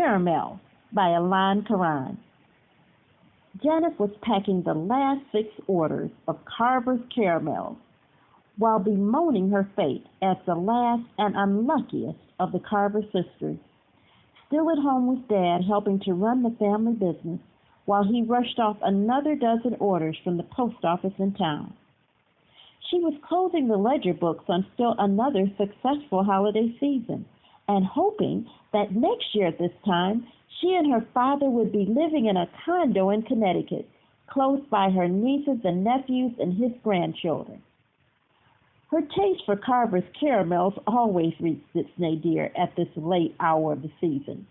Caramel by Elan Carron. Janice was packing the last 6 orders of Carver's caramels while bemoaning her fate as the last and unluckiest of the Carver sisters. Still at home with Dad helping to run the family business while he rushed off another dozen orders from the post office in town. She was closing the ledger books on still another successful holiday season and hoping that next year at this time she and her father would be living in a condo in Connecticut, close by her nieces and nephews and his grandchildren. Her taste for Carver's caramels always reached its nadir at this late hour of the season,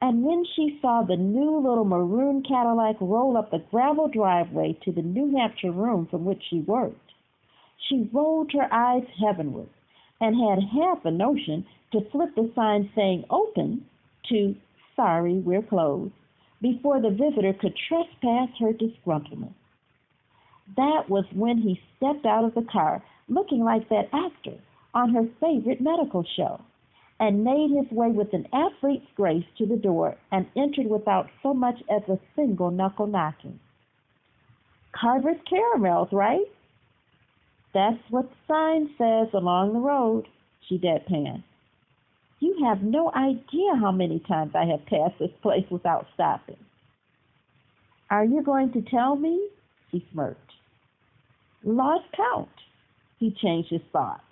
and when she saw the new little maroon Cadillac roll up the gravel driveway to the New Hampshire room from which she worked, she rolled her eyes heavenward and had half a notion to flip the sign saying "Open" to "Sorry, we're closed" before the visitor could trespass her disgruntlement. That was when he stepped out of the car looking like that actor on her favorite medical show and made his way with an athlete's grace to the door and entered without so much as a single knuckle knocking. "Carver's caramels, right?" "That's what the sign says along the road," she deadpanned. "You have no idea how many times I have passed this place without stopping." "Are you going to tell me?" she smirked. "Lost count." He changed his thought.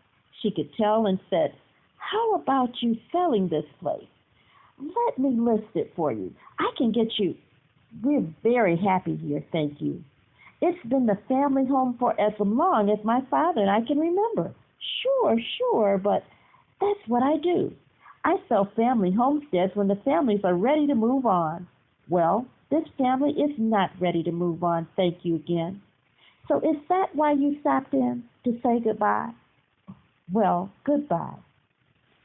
She could tell and said, "How about you selling this place? Let me list it for you. I can get you. We're very happy here, thank you. It's been the family home for as long as my father and I can remember." Sure, but that's what I do. I sell family homesteads when the families are ready to move on. Well, this family is not ready to move on, thank you again. So is that why you stopped in, to say goodbye? Well, goodbye."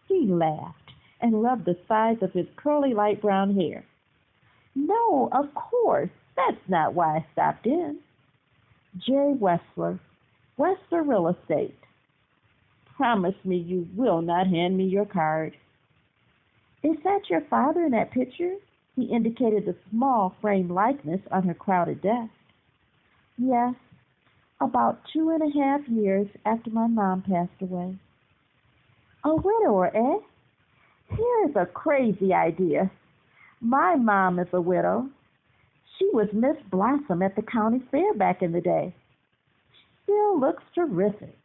He laughed and rubbed the sides of his curly light brown hair. "No, of course, that's not why I stopped in. Jerry Wessler Real Estate. Promise me you will not hand me your card." "Is that your father in that picture?" He indicated the small framed likeness on her crowded desk. "Yes, about 2.5 years after my mom passed away." "A widower, eh? Here's a crazy idea. My mom is a widow. She was Miss Blossom at the county fair back in the day. Still looks terrific.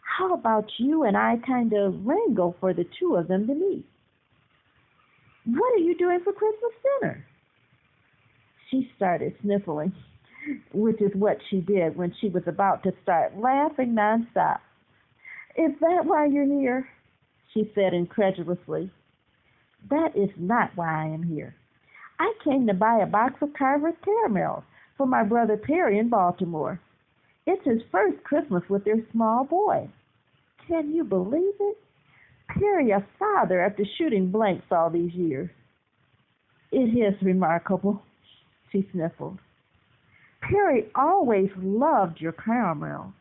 How about you and I kind of wrangle for the two of them to meet?" "What are you doing for Christmas dinner?" She started sniffling, which is what she did when she was about to start laughing nonstop. "Is that why you're here?" she said incredulously. "That is not why I am here. I came to buy a box of Carver's caramels for my brother Perry in Baltimore. It's his first Christmas with their small boy. Can you believe it? Perry a father after shooting blanks all these years." "It is remarkable," she sniffled. "Perry always loved your caramels.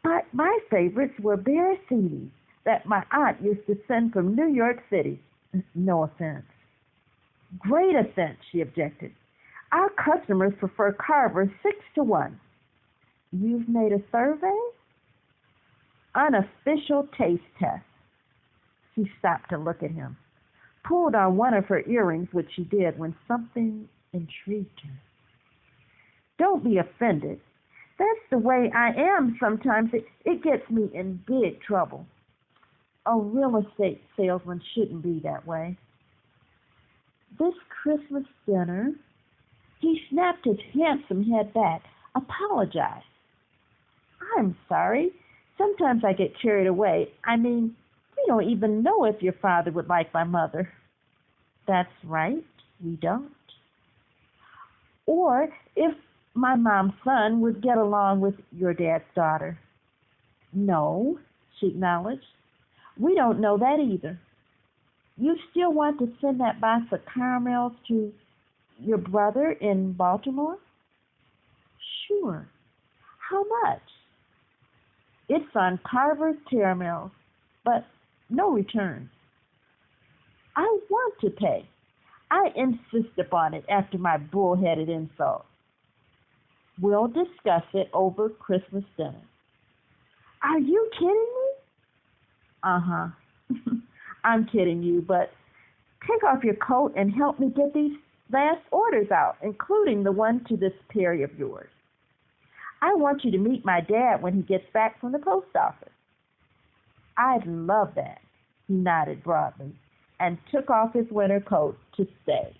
But my favorites were Bericini that my aunt used to send from New York City. No offense." "Great offense," she objected. "Our customers prefer Carver 6-to-1. "You've made a survey?" "Unofficial taste test." She stopped to look at him, pulled on one of her earrings, which she did when something intrigued her. "Don't be offended. That's the way I am sometimes. It gets me in big trouble. A real estate salesman shouldn't be that way." "This Christmas dinner," he snapped his handsome head back, apologized. "I'm sorry. Sometimes I get carried away. I mean, we don't even know if your father would like my mother." "That's right, we don't." "Or if my mom's son would get along with your dad's daughter." "No," she acknowledged. "We don't know that either. You still want to send that box of caramels to your brother in Baltimore?" "Sure. How much?" "It's on Carver's caramels, but no returns." I want to pay. I insist upon it after my bullheaded insult. We'll discuss it over Christmas dinner. Are you kidding me? Uh-huh. I'm kidding you, but take off your coat and help me get these last orders out, including the one to this Perry of yours. I want you to meet my dad when he gets back from the post office. I'd love that. He nodded broadly and took off his winter coat to stay.